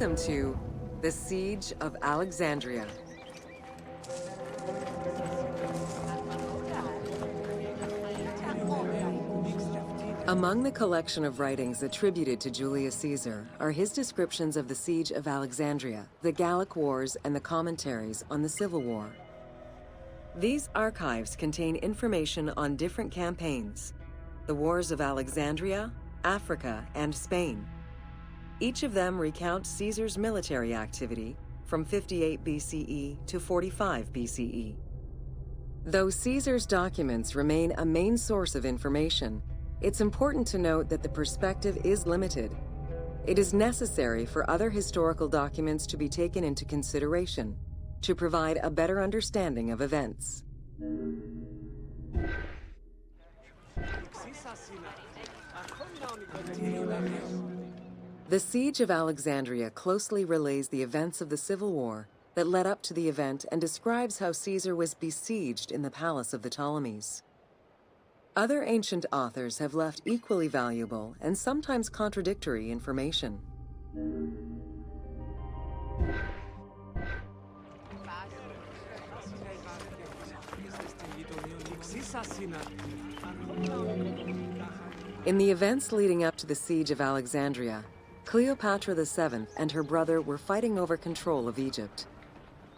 Welcome to the Siege of Alexandria. Among the collection of writings attributed to Julius Caesar are his descriptions of the Siege of Alexandria, the Gallic Wars, and the commentaries on the Civil War. These archives contain information on different campaigns, the Wars of Alexandria, Africa, and Spain. Each of them recounts Caesar's military activity from 58 BCE to 45 BCE. Though Caesar's documents remain a main source of information, it's important to note that the perspective is limited. It is necessary for other historical documents to be taken into consideration to provide a better understanding of events. The Siege of Alexandria closely relays the events of the Civil War that led up to the event and describes how Caesar was besieged in the palace of the Ptolemies. Other ancient authors have left equally valuable and sometimes contradictory information. In the events leading up to the Siege of Alexandria, Cleopatra VII and her brother were fighting over control of Egypt.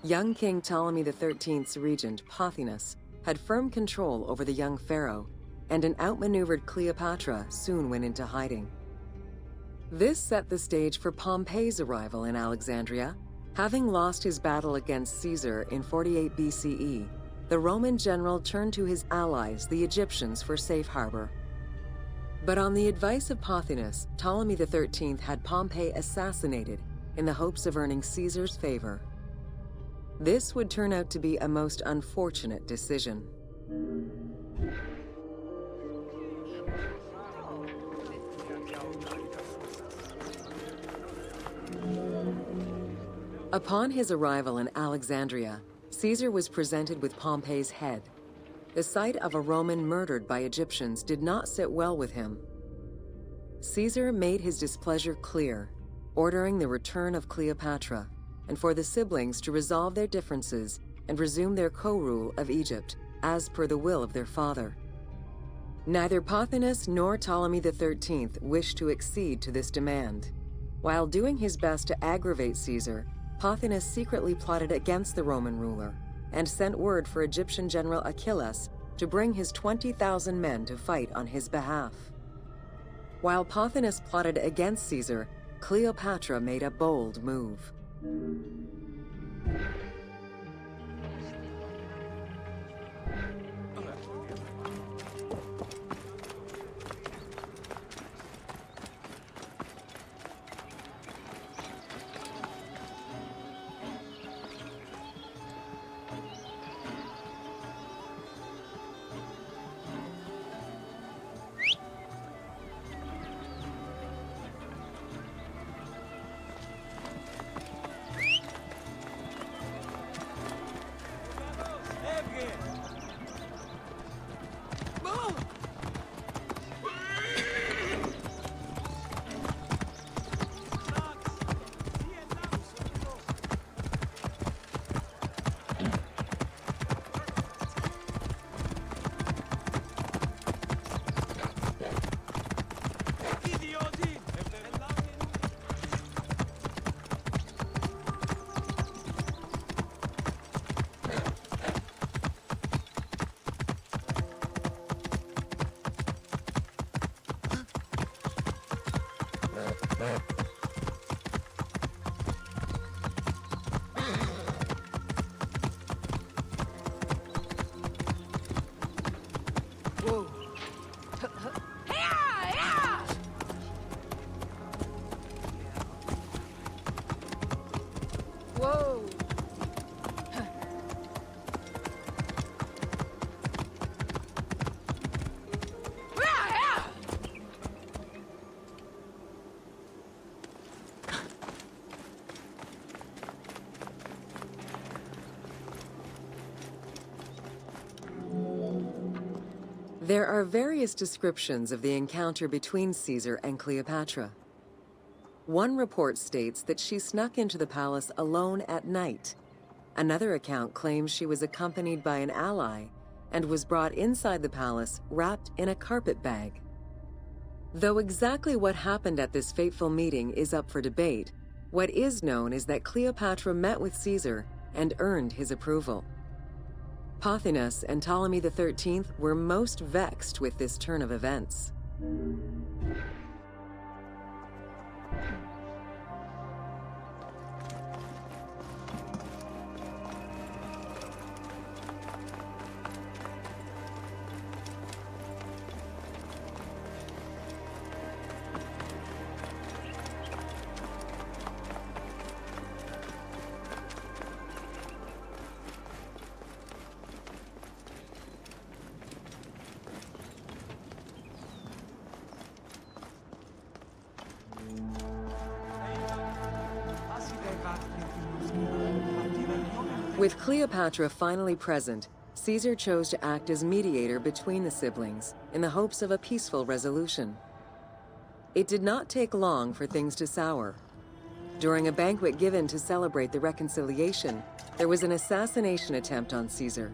Young King Ptolemy XIII's regent, Pothinus, had firm control over the young pharaoh, and an outmaneuvered Cleopatra soon went into hiding. This set the stage for Pompey's arrival in Alexandria. Having lost his battle against Caesar in 48 BCE, the Roman general turned to his allies, the Egyptians, for safe harbor. But on the advice of Pothinus, Ptolemy XIII had Pompey assassinated in the hopes of earning Caesar's favor. This would turn out to be a most unfortunate decision. Upon his arrival in Alexandria, Caesar was presented with Pompey's head. The sight of a Roman murdered by Egyptians did not sit well with him. Caesar made his displeasure clear, ordering the return of Cleopatra, and for the siblings to resolve their differences and resume their co-rule of Egypt, as per the will of their father. Neither Pothinus nor Ptolemy XIII wished to accede to this demand. While doing his best to aggravate Caesar, Pothinus secretly plotted against the Roman ruler and sent word for Egyptian general Achilles to bring his 20,000 men to fight on his behalf. While Pothinus plotted against Caesar, Cleopatra made a bold move. Whoa! There are various descriptions of the encounter between Caesar and Cleopatra. One report states that she snuck into the palace alone at night. Another account claims she was accompanied by an ally and was brought inside the palace wrapped in a carpet bag. Though exactly what happened at this fateful meeting is up for debate, what is known is that Cleopatra met with Caesar and earned his approval. Pothinus and Ptolemy XIII were most vexed with this turn of events. With Cleopatra finally present, Caesar chose to act as mediator between the siblings in the hopes of a peaceful resolution. It did not take long for things to sour. During a banquet given to celebrate the reconciliation, there was an assassination attempt on Caesar.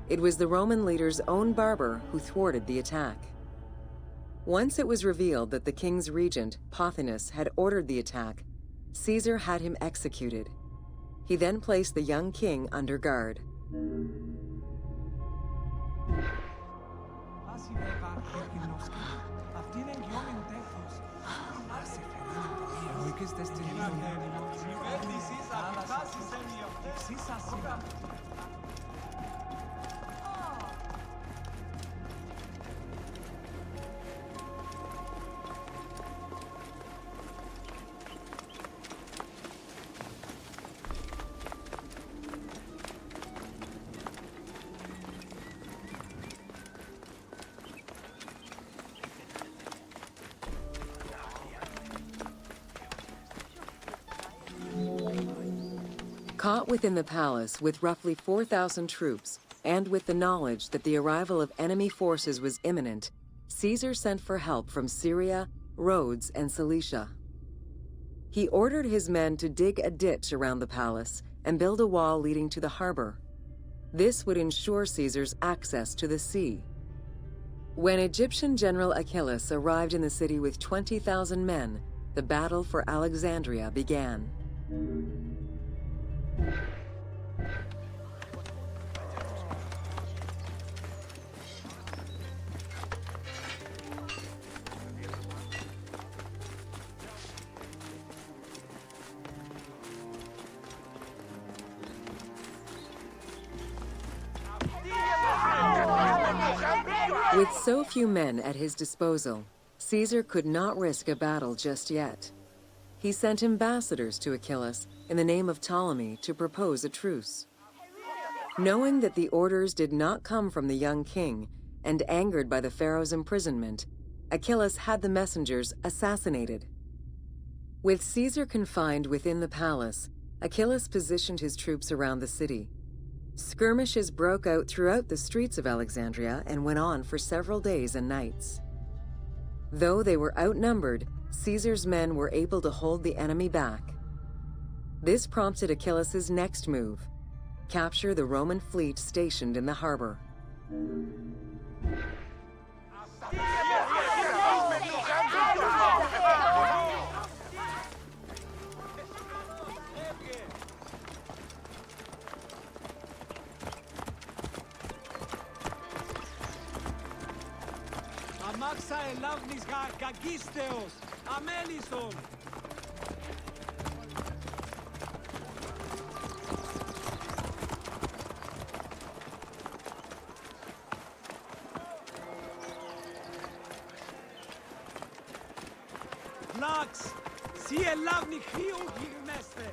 It was the Roman leader's own barber who thwarted the attack. Once it was revealed that the king's regent, Pothinus, had ordered the attack, Caesar had him executed. He then placed the young king under guard. Caught within the palace with roughly 4,000 troops, and with the knowledge that the arrival of enemy forces was imminent, Caesar sent for help from Syria, Rhodes, and Cilicia. He ordered his men to dig a ditch around the palace and build a wall leading to the harbor. This would ensure Caesar's access to the sea. When Egyptian General Achillas arrived in the city with 20,000 men, the battle for Alexandria began. With so few men at his disposal, Caesar could not risk a battle just yet. He sent ambassadors to Achillas in the name of Ptolemy to propose a truce. Knowing that the orders did not come from the young king, and angered by the pharaoh's imprisonment, Achillas had the messengers assassinated. With Caesar confined within the palace, Achillas positioned his troops around the city. Skirmishes broke out throughout the streets of Alexandria and went on for several days and nights. Though they were outnumbered, Caesar's men were able to hold the enemy back. This prompted Achillas's next move: capture the Roman fleet stationed in the harbor. Αμάξα ελάβνης κακίστεως, αμέλισσον. Λάξ, σι ελάβνη χίου γυρνέστε.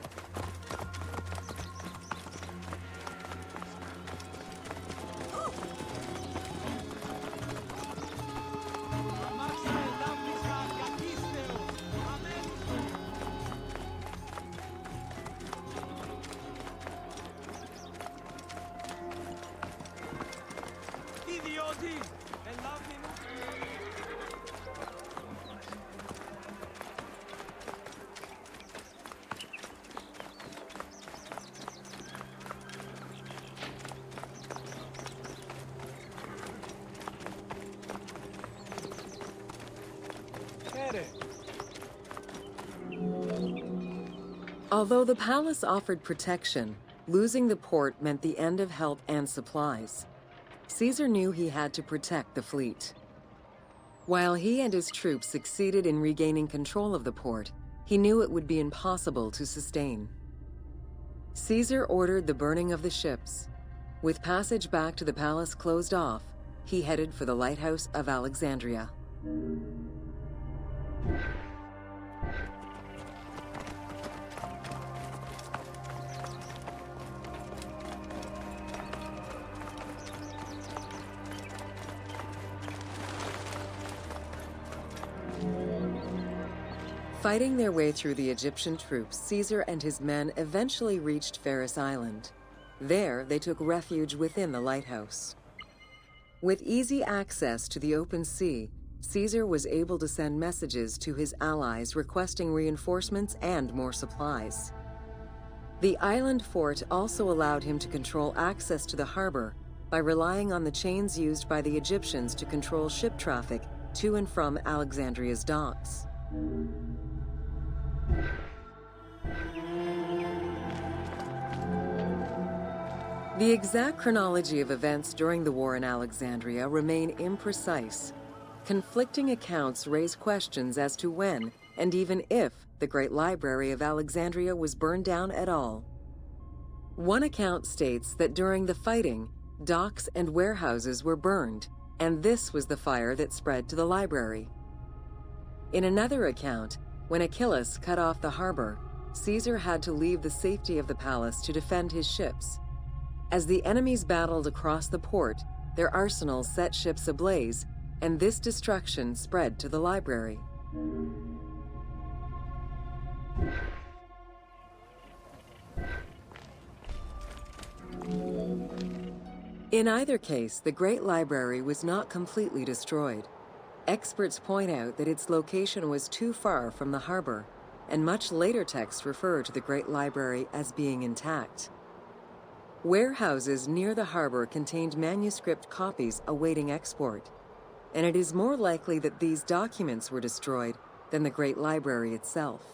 Although the palace offered protection, losing the port meant the end of help and supplies. Caesar knew he had to protect the fleet. While he and his troops succeeded in regaining control of the port, he knew it would be impossible to sustain. Caesar ordered the burning of the ships. With passage back to the palace closed off, he headed for the lighthouse of Alexandria. Fighting their way through the Egyptian troops, Caesar and his men eventually reached Pharis Island. There, they took refuge within the lighthouse. With easy access to the open sea, Caesar was able to send messages to his allies requesting reinforcements and more supplies. The island fort also allowed him to control access to the harbor by relying on the chains used by the Egyptians to control ship traffic to and from Alexandria's docks. The exact chronology of events during the war in Alexandria remain imprecise. Conflicting accounts raise questions as to when, and even if, the Great Library of Alexandria was burned down at all. One account states that during the fighting, docks and warehouses were burned, and this was the fire that spread to the library. In another account, when Achilles cut off the harbor, Caesar had to leave the safety of the palace to defend his ships. As the enemies battled across the port, their arsenals set ships ablaze, and this destruction spread to the library. In either case, the Great Library was not completely destroyed. Experts point out that its location was too far from the harbor, and much later texts refer to the Great Library as being intact. Warehouses near the harbor contained manuscript copies awaiting export, and it is more likely that these documents were destroyed than the Great Library itself.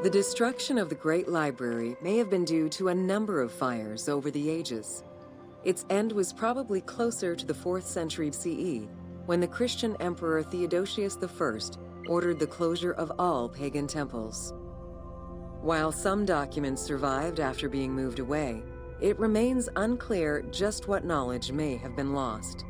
The destruction of the Great Library may have been due to a number of fires over the ages. Its end was probably closer to the 4th century CE, when the Christian Emperor Theodosius I ordered the closure of all pagan temples. While some documents survived after being moved away, it remains unclear just what knowledge may have been lost.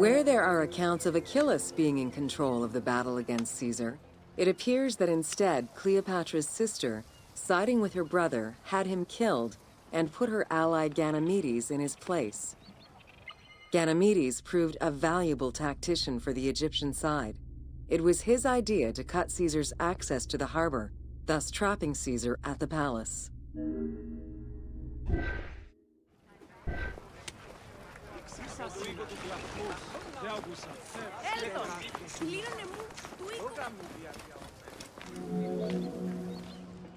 Where there are accounts of Achilles being in control of the battle against Caesar, it appears that instead Cleopatra's sister, siding with her brother, had him killed and put her ally Ganymedes in his place. Ganymedes proved a valuable tactician for the Egyptian side. It was his idea to cut Caesar's access to the harbor, thus trapping Caesar at the palace.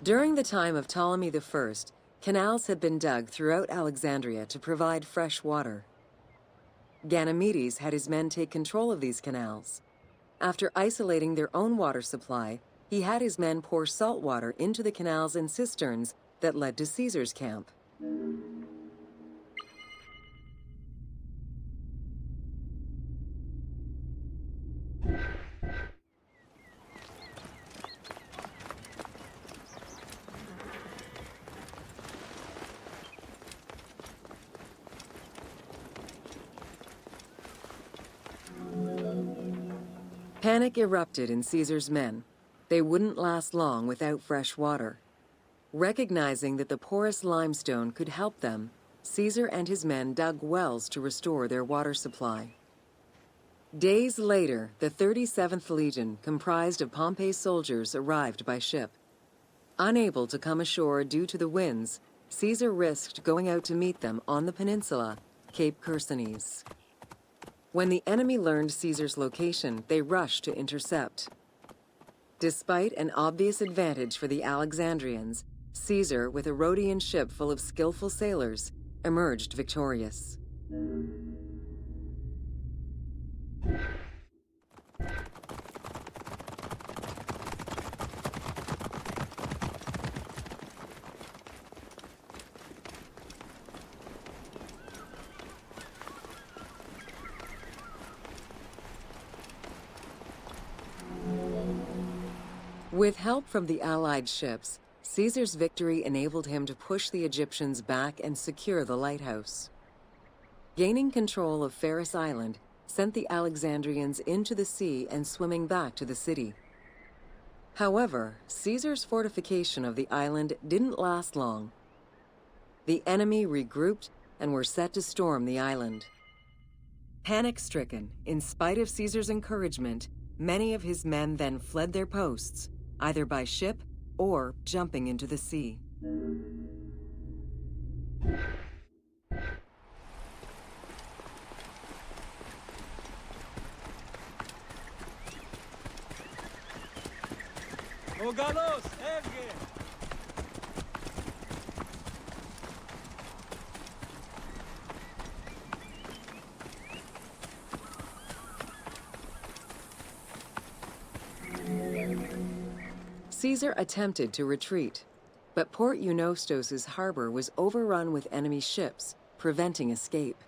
During the time of Ptolemy I, canals had been dug throughout Alexandria to provide fresh water. Ganymedes had his men take control of these canals. After isolating their own water supply, he had his men pour salt water into the canals and cisterns that led to Caesar's camp. Panic erupted in Caesar's men. They wouldn't last long without fresh water. Recognizing that the porous limestone could help them, Caesar and his men dug wells to restore their water supply. Days later, the 37th Legion, comprised of Pompey's soldiers, arrived by ship. Unable to come ashore due to the winds, Caesar risked going out to meet them on the peninsula, Cape Chersonese. When the enemy learned Caesar's location, they rushed to intercept. Despite an obvious advantage for the Alexandrians, Caesar, with a Rhodian ship full of skillful sailors, emerged victorious. With help from the Allied ships, Caesar's victory enabled him to push the Egyptians back and secure the lighthouse. Gaining control of Pharos Island sent the Alexandrians into the sea and swimming back to the city. However, Caesar's fortification of the island didn't last long. The enemy regrouped and were set to storm the island. Panic-stricken, in spite of Caesar's encouragement, many of his men then fled their posts, either by ship or jumping into the sea. Ogalos, Evge! Caesar attempted to retreat, but Port Eunostos' harbor was overrun with enemy ships, preventing escape.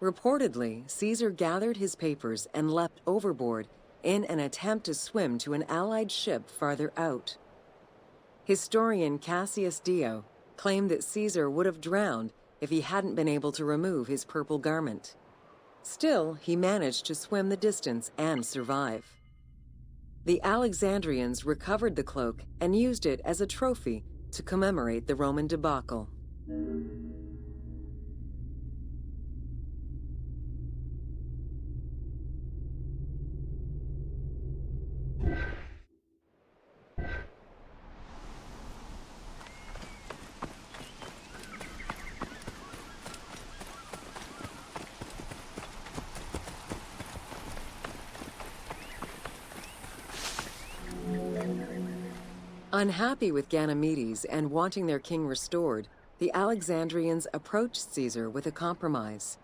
Reportedly, Caesar gathered his papers and leapt overboard in an attempt to swim to an Allied ship farther out. Historian Cassius Dio claimed that Caesar would have drowned if he hadn't been able to remove his purple garment. Still, he managed to swim the distance and survive. The Alexandrians recovered the cloak and used it as a trophy to commemorate the Roman debacle. Unhappy with Ganymedes and wanting their king restored, the Alexandrians approached Caesar with a compromise.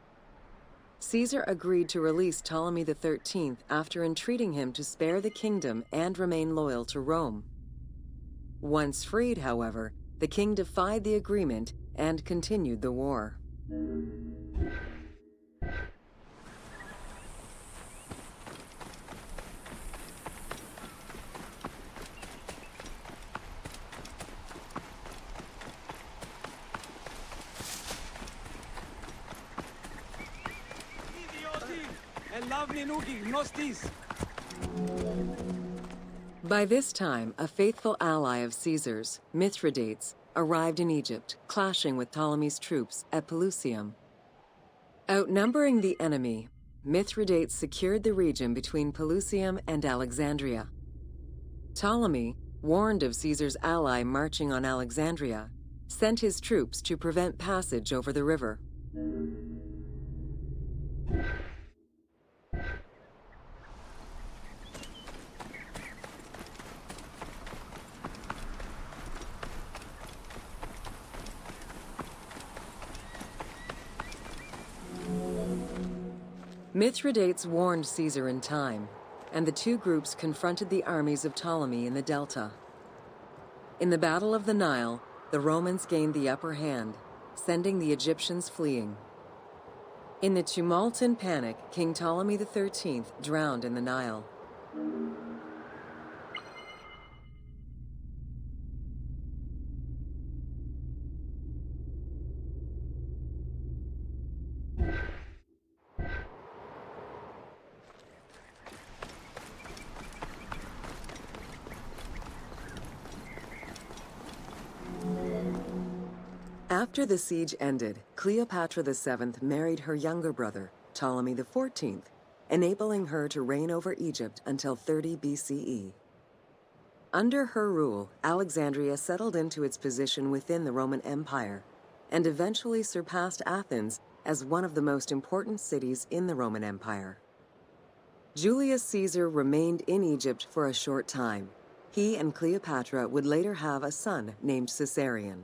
Caesar agreed to release Ptolemy XIII after entreating him to spare the kingdom and remain loyal to Rome. Once freed, however, the king defied the agreement and continued the war. By this time, a faithful ally of Caesar's, Mithridates, arrived in Egypt, clashing with Ptolemy's troops at Pelusium. Outnumbering the enemy, Mithridates secured the region between Pelusium and Alexandria. Ptolemy, warned of Caesar's ally marching on Alexandria, sent his troops to prevent passage over the river. Mithridates warned Caesar in time, and the two groups confronted the armies of Ptolemy in the Delta. In the Battle of the Nile, the Romans gained the upper hand, sending the Egyptians fleeing. In the tumult and panic, King Ptolemy XIII drowned in the Nile. After the siege ended, Cleopatra VII married her younger brother, Ptolemy XIV, enabling her to reign over Egypt until 30 BCE. Under her rule, Alexandria settled into its position within the Roman Empire and eventually surpassed Athens as one of the most important cities in the Roman Empire. Julius Caesar remained in Egypt for a short time. He and Cleopatra would later have a son named Caesarion.